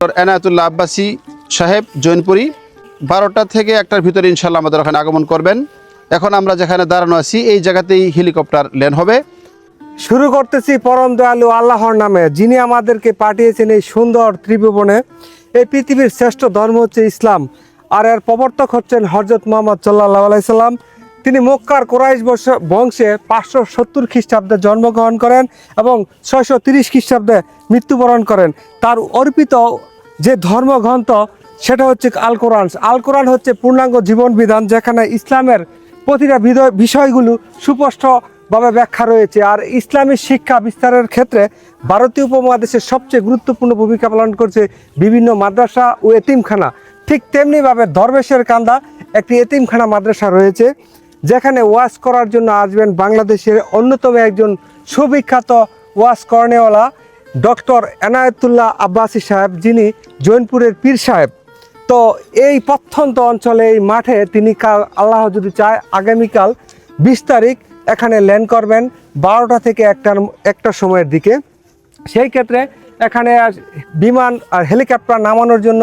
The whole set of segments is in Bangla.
এনায়েতুল্লাহ আব্বাসী সাহেব জৈনপুরী 12টা থেকে 1টার ভিতরে ইনশাল্লাহ আমাদের ওখানে আগমন করবেন। এখন আমরা যেখানে দাঁড়ানো আছি এই জায়গাতেই হেলিকপ্টার ল্যান্ড হবে। শুরু করতেছি পরম দয়ালু আল্লাহর নামে, যিনি আমাদেরকে পাঠিয়েছেন এই সুন্দর ত্রিভুবনে। এই পৃথিবীর শ্রেষ্ঠ ধর্ম হচ্ছে ইসলাম, আর এর প্রবর্তক হচ্ছেন হযরত মুহাম্মদ সাল্লাল্লাহু আলাইহি সাল্লাম। তিনি মক্কার কুরাইশ বংশে 570 খ্রিস্টাব্দে জন্মগ্রহণ করেন এবং 630 খ্রিস্টাব্দে মৃত্যুবরণ করেন। তার অর্পিত যে ধর্মগ্রন্থ সেটা হচ্ছে আল কোরআন। আল কোরআন হচ্ছে পূর্ণাঙ্গ জীবন বিধান, যেখানে ইসলামের প্রতিটা বিষয়গুলো সুস্পষ্টভাবে ব্যাখ্যা রয়েছে। আর ইসলামী শিক্ষা বিস্তারের ক্ষেত্রে ভারতীয় উপমহাদেশের সবচেয়ে গুরুত্বপূর্ণ ভূমিকা পালন করছে বিভিন্ন মাদ্রাসা ও এতিমখানা। ঠিক তেমনিভাবে দরবেশের কান্দা একটি এতিমখানা মাদ্রাসা রয়েছে, যেখানে ওয়াজ করার জন্য আসবেন বাংলাদেশের অন্যতম একজন সুবিখ্যাত ওয়াজ কর্নেওয়ালা ডক্টর এনায়েতুল্লাহ আব্বাসী সাহেব, যিনি জৈনপুরের পীর সাহেব। তো এই প্রত্যন্ত অঞ্চলে এই মাঠে তিনি কাল আল্লাহ যদি চায় আগামীকাল 20 তারিখ এখানে ল্যান্ড করবেন 12টা থেকে 1টার সময়ের দিকে। সেই ক্ষেত্রে এখানে বিমান আর হেলিকপ্টার নামানোর জন্য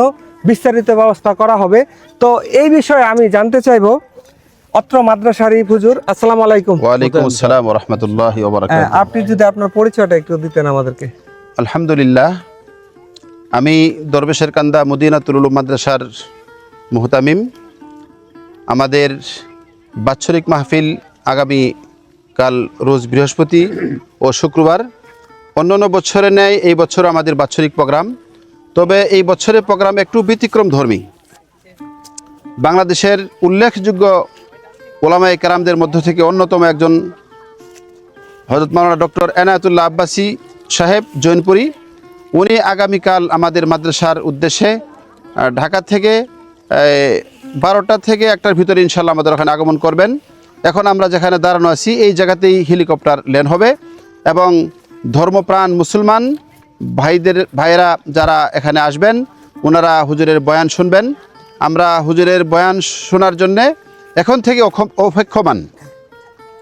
বিস্তারিত ব্যবস্থা করা হবে। তো এই বিষয়ে আমি জানতে চাইবো অত্র মাদ্রাসারই হুজুর। আসসালামু আলাইকুম। ওয়ালাইকুম আসসালাম ওয়া রাহমাতুল্লাহি ওয়া বারাকাতুহু। আপনি যদি আপনার পরিচয়টা একটু দিতেন আমাদেরকে। আলহামদুলিল্লাহ, আমি দরবেশের কান্দা মদিনাতুল উলুম মাদ্রাসার মুহতামিম। আমাদের বাৎসরিক মাহফিল আগামী কাল রোজ বৃহস্পতি ও শুক্রবার। অন্যান্য বছরে ন্যায় এই বছর আমাদের বাৎসরিক প্রোগ্রাম, তবে এই বছরের প্রোগ্রাম একটু ব্যতিক্রম ধর্মী। বাংলাদেশের উল্লেখযোগ্য ওলামায়ে কেরামদের মধ্য থেকে অন্যতম একজন হযরত মাওলানা ডক্টর এনায়েতুল্লাহ আব্বাসী সাহেব জৈনপুরী, উনি আগামীকাল আমাদের মাদ্রাসার উদ্দেশ্যে ঢাকা থেকে 12টা থেকে 1টার ভিতরে ইনশাল্লাহ আমাদের ওখানে আগমন করবেন। এখন আমরা যেখানে দাঁড়ানো আছি এই জায়গাতেই হেলিকপ্টার ল্যান্ড হবে এবং ধর্মপ্রাণ মুসলমান ভাইয়েরা যারা এখানে আসবেন ওনারা হুজুরের বয়ান শুনবেন। আমরা হুজুরের বয়ান শোনার জন্যে এখন থেকে অপেক্ষমান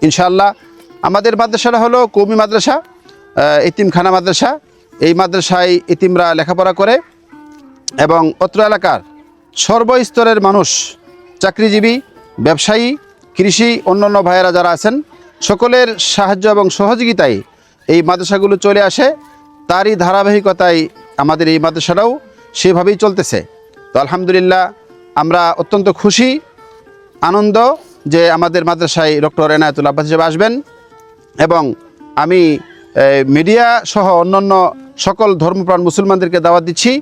ইনশাআল্লাহ। আমাদের মাদ্রাসাটা হলো কওমি মাদ্রাসা, এতিমখানা মাদ্রাসা। এই মাদ্রাসায় এতিমরা লেখাপড়া করে এবং অত্র এলাকার সর্বস্তরের মানুষ, চাকরিজীবী, ব্যবসায়ী, কৃষি, অন্যান্য ভাইয়েরা যারা আছেন সকলের সাহায্য এবং সহযোগিতায় এই মাদ্রাসাগুলো চলে আসে। তারই ধারাবাহিকতায় আমাদের এই মাদ্রাসাটাও সেভাবেই চলতেছে। তো আলহামদুলিল্লাহ, আমরা অত্যন্ত খুশি আনন্দ যে আমাদের মাদ্রাসায় ডক্টর এনায়েতুল্লাহ আব্বাসী সাহেব আসবেন এবং আমি মিডিয়া সহ অন্যান্য সকল ধর্মপ্রাণ মুসলমানদেরকে দাওয়াত দিচ্ছি